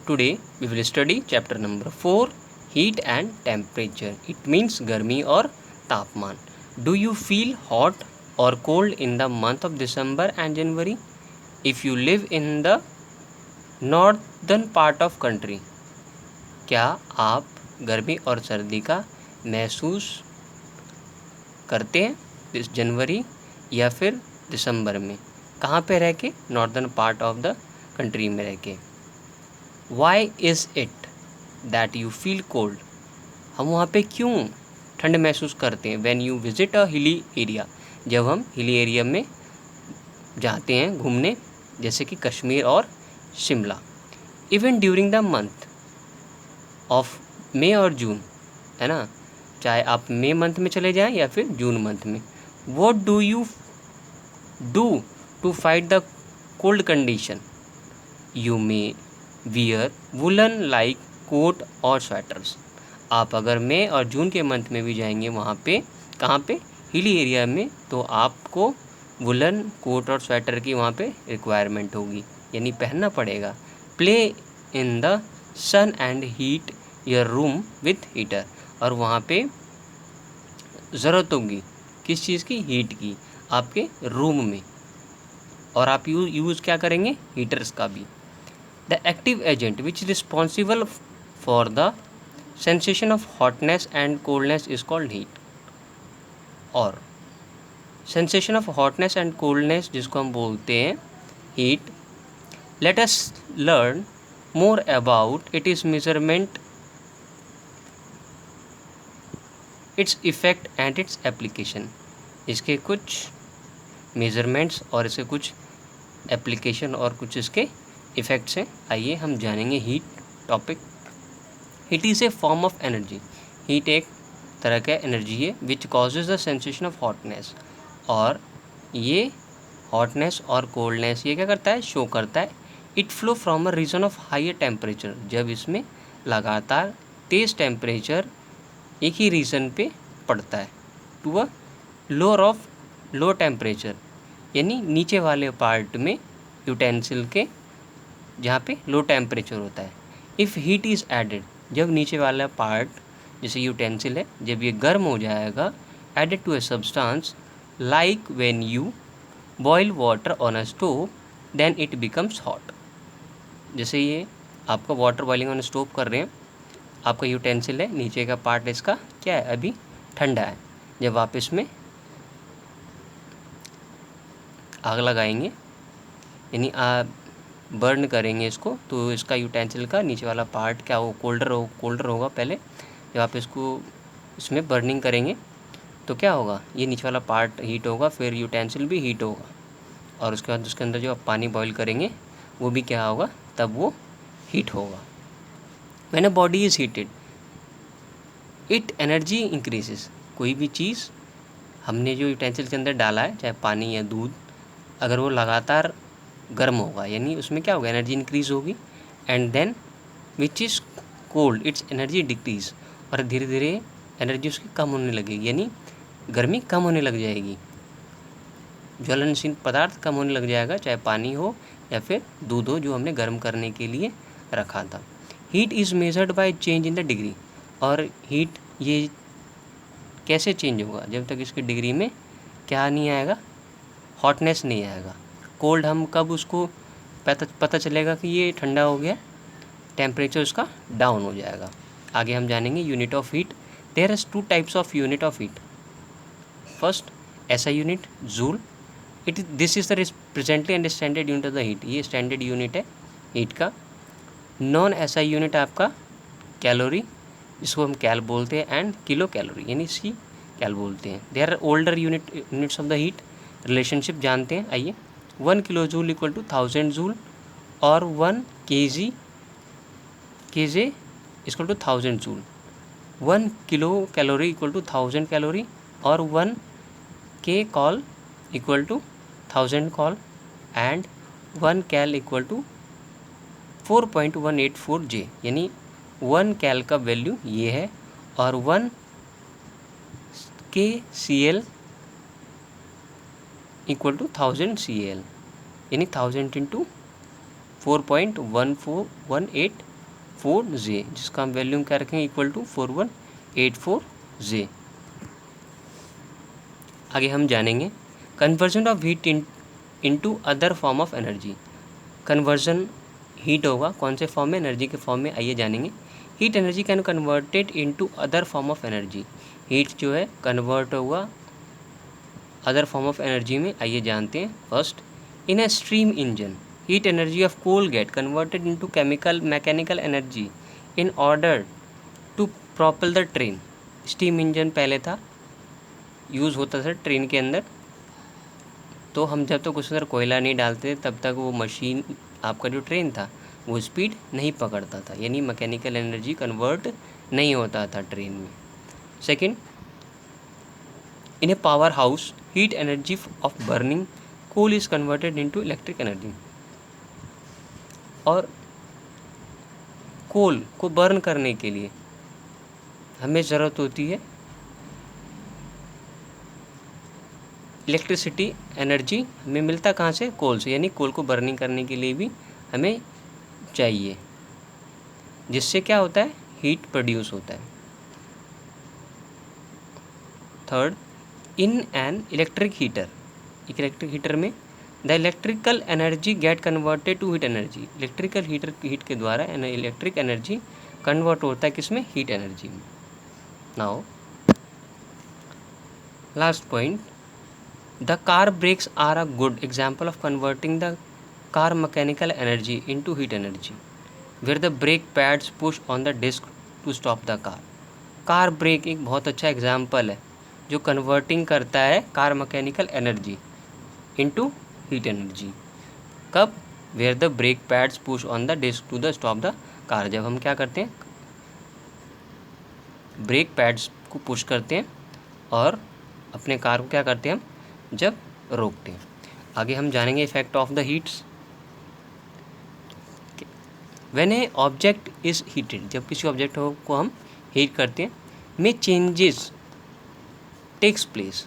Today we will study chapter number 4, heat and temperature. It means गर्मी और तापमान. Do you feel hot or cold in the month of December and January? If you live in the northern part of country, क्या आप गर्मी और सर्दी का महसूस करते हैं इस जनवरी या फिर दिसंबर में? कहाँ पे रह के? Northern part of the country में रह के. Why is it that you feel cold? हम वहाँ पे क्यों ठंड महसूस करते हैं? When you visit a hilly area, जब हम हिली एरिया में जाते हैं घूमने, जैसे कि कश्मीर और Shimla. Even during the month of मई और जून, है ना, चाहे आप मई मंथ में चले जाएं या फिर जून मंथ में. What do you do to fight the cold condition? You may wear woollen like coat और स्वेटर्स. आप अगर मई और जून के मंथ में भी जाएंगे वहाँ पे, कहाँ पे? हिली एरिया में, तो आपको वुलन कोट और स्वेटर की वहाँ पे रिक्वायरमेंट होगी, यानी पहनना पड़ेगा. Play in the sun and heat your room with heater. और वहाँ पे ज़रूरत होगी किस चीज़ की? हीट की, आपके रूम में. और आप यूज़ क्या करेंगे? हीटर्स का भी. The active agent which is responsible for the sensation of hotness and coldness is called heat. और sensation of hotness and coldness जिसको हम बोलते हैं heat. Let us learn more about its measurement, its effect and its application. इसके कुछ measurements और इसके कुछ application और कुछ इसके इफ़ेक्ट्स हैं. आइए हम जानेंगे heat topic. Heat is a form of energy. Heat एक तरह का एनर्जी है which causes the sensation of hotness. और ये हॉटनेस और कोल्डनेस ये क्या करता है? शो करता है. It flow from a region of higher temperature. जब इसमें लगातार तेज़ टेम्परेचर एक ही रीजन पे पड़ता है, to a lower of low temperature, यानी नीचे वाले पार्ट में यूटेंसिल के जहाँ पे लो टेम्परेचर होता है. इफ़ हीट इज़ एडेड, जब नीचे वाला पार्ट जैसे यूटेंसिल है, जब ये गर्म हो जाएगा, added to a substance like when you boil water on a stove then it becomes hot. जैसे ये आपका वाटर बॉइलिंग ऑन स्टोव कर रहे हैं, आपका यूटेंसिल है, नीचे का पार्ट इसका क्या है? अभी ठंडा है. जब आप इसमें आग लगाएंगे, यानी आप बर्न करेंगे इसको, तो इसका यूटेंसिल का नीचे वाला पार्ट क्या हो? कोल्डर होगा पहले. जब आप इसको इसमें बर्निंग करेंगे तो क्या होगा? ये नीचे वाला पार्ट हीट होगा, फिर यूटेंसिल भी हीट होगा, और उसके बाद उसके अंदर जो आप पानी बॉईल करेंगे वो भी क्या होगा? तब वो हीट होगा. When a body is heated it energy increases. कोई भी चीज़ हमने जो यूटेंसिल के अंदर डाला है, चाहे पानी या दूध, अगर वो लगातार गर्म होगा, यानी उसमें क्या होगा? एनर्जी इंक्रीज़ होगी. And then which is cold its energy decrease. और धीरे धीरे एनर्जी उसकी कम होने लगेगी, यानी गर्मी कम होने लग जाएगी, ज्वलनशील पदार्थ कम होने लग जाएगा, चाहे पानी हो या फिर दूध हो जो हमने गर्म करने के लिए रखा था. Heat is measured by change in the degree. और हीट ये कैसे चेंज होगा? जब तक इसकी डिग्री में क्या नहीं आएगा? हॉटनेस नहीं आएगा. कोल्ड हम कब उसको पता चलेगा कि ये ठंडा हो गया? टेम्परेचर उसका डाउन हो जाएगा. आगे हम जानेंगे unit of heat. There is 2 types of unit of heat. First SI unit, joule. This is the presently and standard unit of the heat. ये स्टैंडर्ड यूनिट है हीट का. नॉन एसआई यूनिट आपका calorie, इसको हम कैल बोलते हैं, and kilo calorie यानी सी cal बोलते हैं. There are older units of the heat. Relationship जानते हैं, आइए. 1 kilo joule equal to 1000 joule, और 1 KJ equal to 1000 joule. 1 kilo calorie equal to 1000 calorie, और 1 K cal equal to 1000 cal, and 1 cal equal to 4.184 J. यानी 1 कैल का value ये है, और 1 K C L equal to 1000 C L, यानी 1000 into 4.1418 4184J, जिसका हम वैल्यू क्या रखेंगे इक्वल टू 4184J। आगे हम जानेंगे conversion of heat into other form of energy. Conversion heat होगा कौन से फॉर्म में, एनर्जी के फॉर्म में, आइए जानेंगे। Heat energy can converted into other form of energy. Heat जो है कन्वर्ट होगा अदर फॉर्म ऑफ एनर्जी में, आइए जानते हैं। First, in a stream engine heat energy of coal get converted into chemical mechanical energy in order to propel the train. Steam engine पहले था, use होता था ट्रेन के अंदर, तो हम जब तक उसके अंदर कोयला नहीं डालते तब तक वो मशीन, आपका जो ट्रेन था वो स्पीड नहीं पकड़ता था, यानी मैकेनिकल एनर्जी कन्वर्ट नहीं होता था ट्रेन में। Second, in a power house heat energy of burning coal is converted into electric energy. और कोल को बर्न करने के लिए हमें ज़रूरत होती है इलेक्ट्रिसिटी एनर्जी, हमें मिलता कहाँ से, कोल से, यानी कोल को बर्निंग करने के लिए भी हमें चाहिए, जिससे क्या होता है, हीट प्रोड्यूस होता है। Third, in an electric heater, एक इलेक्ट्रिक हीटर में the electrical energy get converted to heat energy. Electrical heat के द्वारा इलेक्ट्रिक एनर्जी कन्वर्ट होता है किसमें, हीट एनर्जी में। Now last point, the car brakes are a good example of converting the car mechanical energy into heat energy where the brake pads push on the disc to stop the car. Car brake एक बहुत अच्छा example है जो converting करता है car mechanical energy into heat energy. कब, where the brake pads push on the disc to the stop the car, जब हम क्या करते हैं, ब्रेक पैड्स को पुश करते हैं और अपने कार को क्या करते हैं हम, जब रोकते हैं। आगे हम जानेंगे effect of the heats. When a object is heated, जब किसी ऑब्जेक्ट को हम हीट करते हैं, में changes takes place.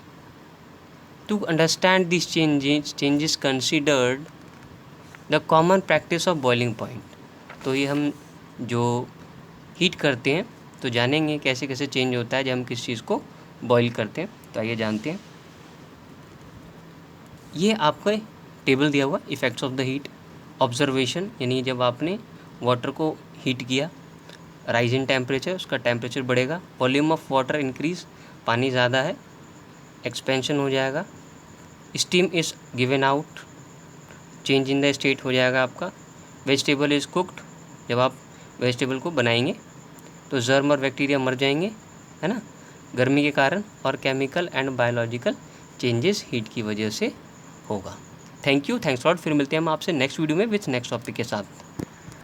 To understand this changes considered the common practice of boiling point. तो ये हम जो हीट करते हैं तो जानेंगे कैसे कैसे चेंज होता है जब हम किस चीज़ को बॉईल करते हैं। तो आइए जानते हैं। ये आपका टेबल दिया हुआ effects of the heat. Observation, यानी जब आपने वाटर को हीट किया, राइज इन टेम्परेचर, उसका टेम्परेचर बढ़ेगा। वॉल्यूम ऑफ वाटर इंक्रीज, पानी ज़्यादा है, एक्सपेंशन हो जाएगा। Steam is given out, change in the state हो जाएगा आपका। वेजिटेबल इज़ कुक्ड, जब आप वेजिटेबल को बनाएंगे तो जर्म और बैक्टीरिया मर जाएंगे, है ना, गर्मी के कारण। और chemical and biological changes heat की वजह से होगा। Thank you, thanks lot. फिर मिलते हैं हम आपसे नेक्स्ट वीडियो में विथ नेक्स्ट टॉपिक के साथ।